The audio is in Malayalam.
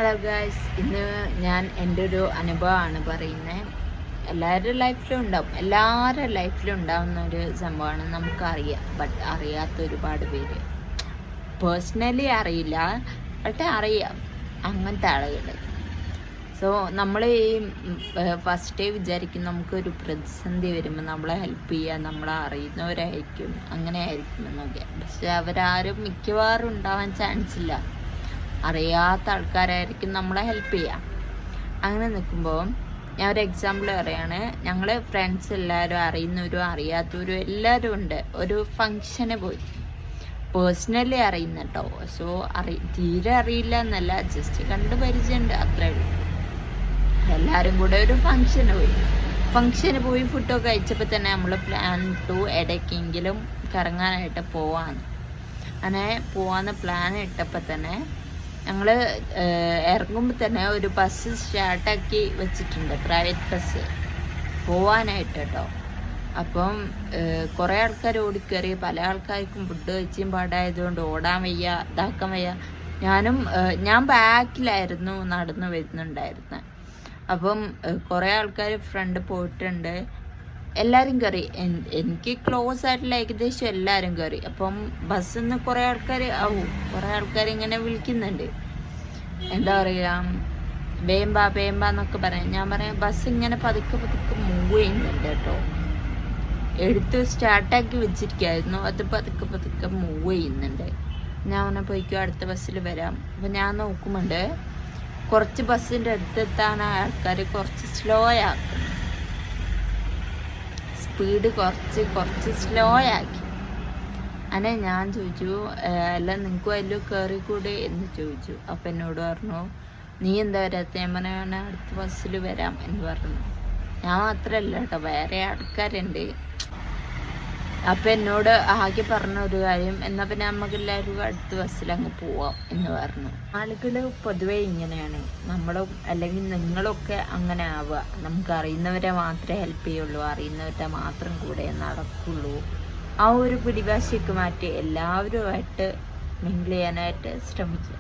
ഹലോ ഗായ്സ്, ഇന്ന് ഞാൻ എൻ്റെ ഒരു അനുഭവമാണ് പറയുന്നത്. എല്ലാവരുടെ ലൈഫിലും ഉണ്ടാവും, എല്ലാവരുടെ ലൈഫിലും ഉണ്ടാവുന്ന ഒരു സംഭവമാണ്. നമുക്കറിയാം, ബട്ട് അറിയാത്ത ഒരുപാട് പേര്. പേഴ്സണലി അറിയില്ല, ബട്ട് അറിയാം അങ്ങനത്തെ ആളുകൾ. സോ നമ്മൾ ഈ ഫസ്റ്റ് വിചാരിക്കും നമുക്കൊരു പ്രതിസന്ധി വരുമ്പോൾ നമ്മളെ ഹെൽപ്പ് ചെയ്യാൻ നമ്മളെ അറിയുന്നവരായിരിക്കും, അങ്ങനെ ആയിരിക്കും എന്നൊക്കെ. പക്ഷെ അവരാരും മിക്കവാറും ഉണ്ടാവാൻ ചാൻസ് ഇല്ല. അറിയാത്ത ആൾക്കാരായിരിക്കും നമ്മളെ ഹെൽപ്പ് ചെയ്യുക. അങ്ങനെ നിൽക്കുമ്പോൾ ഞാൻ ഒരു എക്സാമ്പിൾ പറയുകയാണ്. ഞങ്ങൾ ഫ്രണ്ട്സ് എല്ലാവരും, അറിയുന്നവരും അറിയാത്തവരും എല്ലാവരും ഉണ്ട്. ഒരു ഫങ്ഷന് പോയി. പേഴ്സണലി അറിയുന്ന കേട്ടോ. സോ തീരെ അറിയില്ല എന്നല്ല, ജസ്റ്റ് കണ്ട് പരിചയമുണ്ട്, അത്രേ ഉള്ളൂ. എല്ലാവരും കൂടെ ഒരു ഫങ്ഷന് പോയി ഫുഡൊക്കെ കഴിച്ചപ്പോൾ തന്നെ നമ്മൾ പ്ലാൻ ടു ഇടയ്ക്കെങ്കിലും കറങ്ങാനായിട്ട് പോവാന്ന്. അങ്ങനെ പോവാന്ന് പ്ലാൻ ഇട്ടപ്പോൾ തന്നെ ഞങ്ങൾ ഇറങ്ങുമ്പോൾ തന്നെ ഒരു ബസ് സ്റ്റാർട്ടാക്കി വെച്ചിട്ടുണ്ട്, പ്രൈവറ്റ് ബസ് പോവാനായിട്ട് കേട്ടോ. അപ്പം കുറേ ആൾക്കാർ ഓടിക്കയറി. പല ആൾക്കാർക്കും ഫുഡ് കഴിച്ചും പാടായതുകൊണ്ട് ഓടാൻ വയ്യ, ഇതാക്കാൻ വയ്യ. ഞാൻ ബാക്കിലായിരുന്നു നടന്നു വരുന്നുണ്ടായിരുന്നത്. അപ്പം കുറേ ആൾക്കാർ ഫ്രണ്ട് പോയിട്ടുണ്ട്. എല്ലാവരും കയറി. എനിക്ക് ക്ലോസ് ആയിട്ടുള്ള ഏകദേശം എല്ലാവരും കയറി. അപ്പം ബസ്സിൽ നിന്ന് കുറേ ആൾക്കാർ ഇങ്ങനെ വിളിക്കുന്നുണ്ട്. എന്താ പറയുക, വേമ്പ എന്നൊക്കെ പറയാം. ഞാൻ പറയാം ബസ് ഇങ്ങനെ പതുക്കെ മൂവ് ചെയ്യുന്നുണ്ട് കേട്ടോ. എടുത്ത് സ്റ്റാർട്ടാക്കി വെച്ചിരിക്കുകയായിരുന്നു, അത് പതുക്കെ മൂവ് ചെയ്യുന്നുണ്ട്. ഞാൻ പറഞ്ഞാൽ പോയിക്കോ, അടുത്ത ബസ്സിൽ വരാം. അപ്പം ഞാൻ നോക്കുമ്പോണ്ട് കുറച്ച് ബസ്സിൻ്റെ അടുത്തെത്താൻ ആൾക്കാർ കുറച്ച് സ്ലോ ആക്കുന്നു. സ്പീഡ് കുറച്ച് സ്ലോ ആക്കി. അങ്ങനെ ഞാൻ ചോദിച്ചു, അല്ല നിങ്ങൾക്കും അതിൽ കയറിക്കൂടെ എന്ന് ചോദിച്ചു. അപ്പം എന്നോട് പറഞ്ഞു, നീ എന്താ വരാത്ത? ഞാൻ പറഞ്ഞ അടുത്ത ബസ്സിൽ വരാം എന്ന് പറഞ്ഞു. ഞാൻ മാത്രമല്ല കേട്ടോ, വേറെ ആൾക്കാരുണ്ട്. അപ്പം എന്നോട് ആകെ പറഞ്ഞ ഒരു കാര്യം, എന്നാൽ പിന്നെ നമുക്ക് എല്ലാവരും അടുത്ത ബസ്സിൽ അങ്ങ് പോവാം എന്ന് പറഞ്ഞു. ആളുകൾ പൊതുവേ ഇങ്ങനെയാണ്. അല്ലെങ്കിൽ നിങ്ങളൊക്കെ അങ്ങനെ ആവുക. നമുക്ക് അറിയുന്നവരെ മാത്രമേ ഹെൽപ്പ് ചെയ്യുള്ളൂ, അറിയുന്നവരുടെ മാത്രം കൂടെ നടക്കുള്ളൂ. ആ ഒരു പിടിവാശിയൊക്കെ മാറ്റി എല്ലാവരുമായിട്ട് മിങ്കിൾ ചെയ്യാനായിട്ട് ശ്രമിക്കുക.